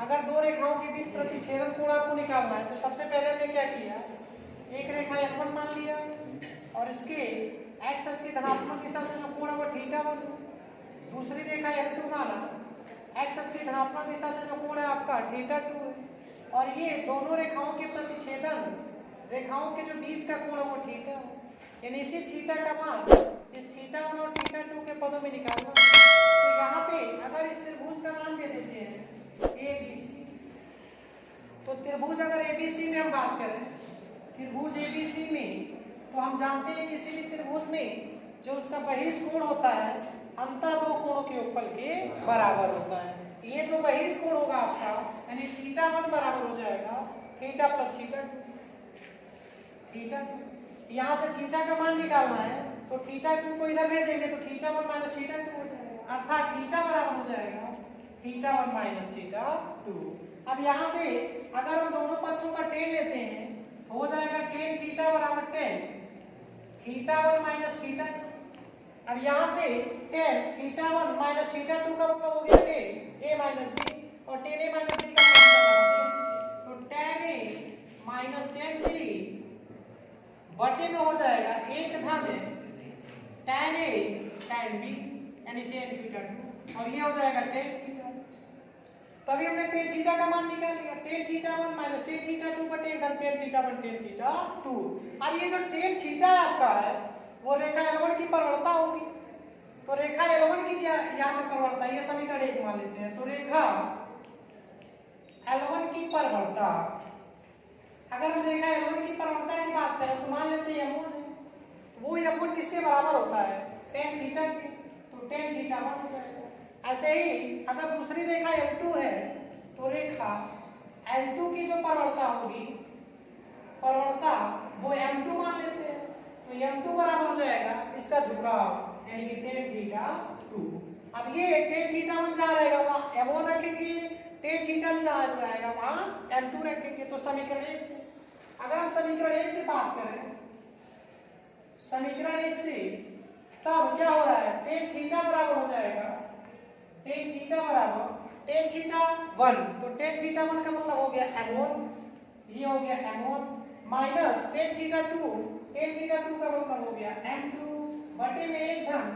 अगर दो रेखाओं के बीच प्रतिच्छेदन कोण आपको निकालना है तो सबसे पहले हमने क्या किया, एक रेखा L1 मान लिया और इसके x अक्ष की धनात्मक दिशा से जो कोण है वो θ1, दूसरी रेखा L2 माना, x अक्ष की धनात्मक दिशा से जो कोण है आपका θ2 है, और ये दोनों रेखाओं के प्रतिच्छेदन रेखाओं के जो बीच का कोण है वो θ है, यानी इसी θ का मान इस θ1 और θ2 के पदों में निकालना। तो यहाँ पे अगर इस त्रिभुज का नाम दे देते हैं ABC, तो त्रिभुज अगर ABC में हम बात करें, त्रिभुज ABC में, तो हम जानते हैं किसी भी त्रिभुज में जो उसका बहिष्कोण होता है अंतः दो कोणों के योगफल के बराबर होता है। ये जो बहिष्कोण होगा आपका यानी θ1 बराबर हो जाएगा θ प्लस θ2। यहाँ से θ का मान निकालना है तो θ2 को इधर भेजेंगे तो θ1 माइनस θ2 हो जाएगा, अर्थात θ बराबर हो जाएगा θ1 माइनस θ2। अब यहाँ से अगर हम दोनों पक्षों का tan लेते हैं तो हो जाएगा tan θ बराबर tan θ1 माइनस θ2। अब यहाँ से tan θ1 माइनस θ2 का मतलब हो गया tan a माइनस b, और tan a माइनस b का मतलब तो tan a minus tan b बटे में हो जाएगा एक धन tan a tan b यानी tan θ2, और ये हो जाएगा tan θ। तभी हमने tan θ का मान निकाल लिया, tan θ1 माइनस tan θ2 बटे एक धन tan θ1 tan θ2। अब ये जो tan θ आपका है वो रेखा L1 की परवलता होगी, तो रेखा L1 की यहाँ पे परवलता, ये समीकरण 1 मान लेते हैं। तो रेखा L1 की परवलता, अगर हम रेखा L1 की परवलता की बात करें तो मान लेते हैं M1 है, तो वो M1 किससे बराबर होता है tan θ के, तो tan θ1 हो जाएगा। ऐसे ही अगर दूसरी रेखा L2 है तो रेखा L2 की जो परवलता होगी, परवलता वो M2 मान लेते हैं, तो M2 बराबर हो जाएगा इसका झुकाव यानी कि tan θ2। अब ये tan θ1 जहाँ रहेगा वहाँ M1 रखेंगे, tan θ जहाँ रहेगा वहाँ M2 रखेंगे। तो समीकरण 1 से, अगर हम समीकरण 1 से बात करें, समीकरण 1 से तब क्या हो रहा है tan θ बराबर हो जाएगा tan θ बराबर tan θ1, तो tan θ1 का मतलब हो गया M1, ये हो गया M1 माइनस tan θ2, tan θ2 का मतलब हो गया M2 बटे में एक धन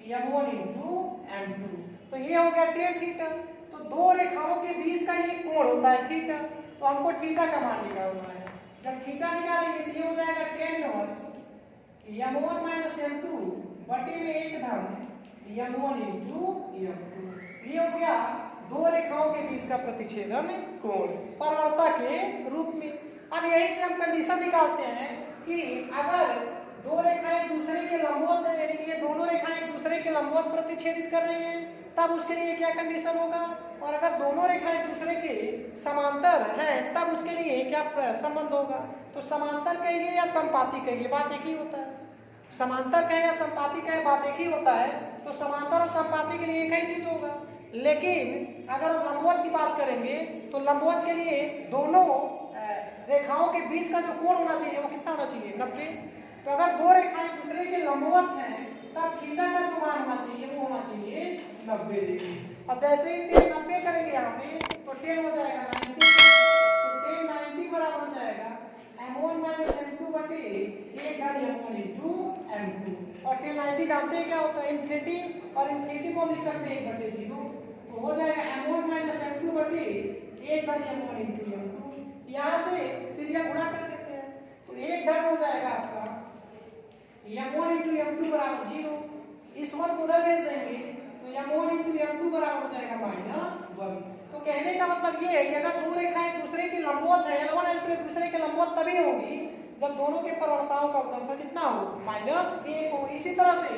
M1 इंटू M2, तो ये हो गया tan θ। तो दो रेखाओं के बीच का ये कोण होता है θ, तो हमको θ का मान निकालना है। जब θ निकालेंगे तो ये हो जाएगा tan inverse M1 minus M2 बटे में एक धन M1 इंटू M2, ये हो गया दो रेखाओं के बीच का प्रतिच्छेदन कोण परवलता के रूप में। अब यही से हम कंडीशन निकालते हैं कि अगर दो रेखाएं दूसरे के लंबवत है, यानी कि ये दोनों रेखाएं एक दूसरे के लंबवत प्रतिच्छेदित कर रही हैं, तब उसके लिए क्या कंडीशन होगा, और अगर दोनों रेखाएं दूसरे के समांतर हैं तब उसके लिए क्या संबंध होगा। तो समांतर कहिए या संपाती कहिए बात एक ही होता है, समांतर कहे या संपाती कहे बात एक ही होता है। तो समांतर और संपाती के लिए एक ही चीज होगा, लेकिन अगर लंबवत की बात करेंगे तो लंबवत के लिए दोनों रेखाओं के बीच का जो कोण होना चाहिए वो कितना होना चाहिए 90। तो अगर दो रेखाएं दूसरे के लंबवत हैं तब θ का जो मान होना चाहिए वो होना चाहिए 90 डिग्री। और जैसे ही tan 90 करेंगे यहाँ पे तो tan हो जाएगा 90, तो tan 90 बराबर हो जाएगा M1 माइनस M2 बटे एक धन M1 इंटू M2, और tan 90 जानते हैं क्या होता है इन्फिनिटी, और इन्फिनिटी को लिख सकते हैं 1/0, तो हो जाएगा M1 माइनस M2 बटे एक धन M1 इंटू M2। यहाँ से त्रिज्या गुणा कर देते हैं तो एक धन हो जाएगा आपका M1 इंटू M2 बराबर 0, इस 1 को उधर भेज देंगे तो M1 इंटू M2 बराबर हो जाएगा -1। तो कहने का मतलब ये है कि अगर दो रेखाएं दूसरे के लंबवत है, L1 L2 एक दूसरे के लंबवत तभी होगी जब दोनों के परवलताओं का गुणनफल कितना हो -1 हो। इसी तरह से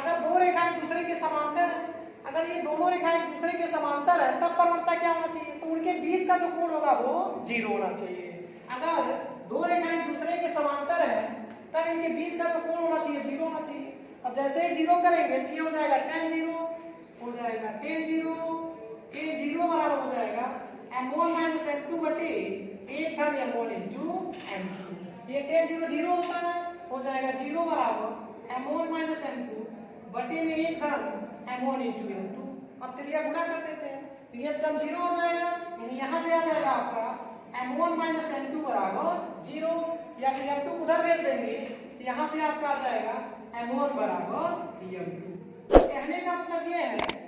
अगर दो रेखाएं दूसरे के समांतर है, अगर ये दोनों रेखाएं एक दूसरे के समांतर है तब परवलता क्या होना चाहिए, तो उनके बीच का जो कोण होगा वो 0 होना चाहिए। अगर दो रेखाएं एक दूसरे के समांतर है तब इनके बीच का जो कोण होना चाहिए 0 होना चाहिए। अब जैसे ही 0 करेंगे तो ये हो जाएगा tan 0 हो जाएगा tan 0 बराबर हो जाएगा M1 माइनस M2 बटे एक धन M1 इंटू M2, ये tan 0 0 होता है, हो जाएगा 0 बराबर M1 माइनस M2 बटे में एक धन M1 इंटू M2। अब त्रिज्या गुणा कर देते हैं तो ये टर्म 0 हो जाएगा, यानी यहाँ से आ जाएगा आपका m1 माइनस m2 बराबर 0, या फिर m2 उधर भेज देंगे तो यहाँ से आपका आ जाएगा m1 बराबर m2। कहने का मतलब ये है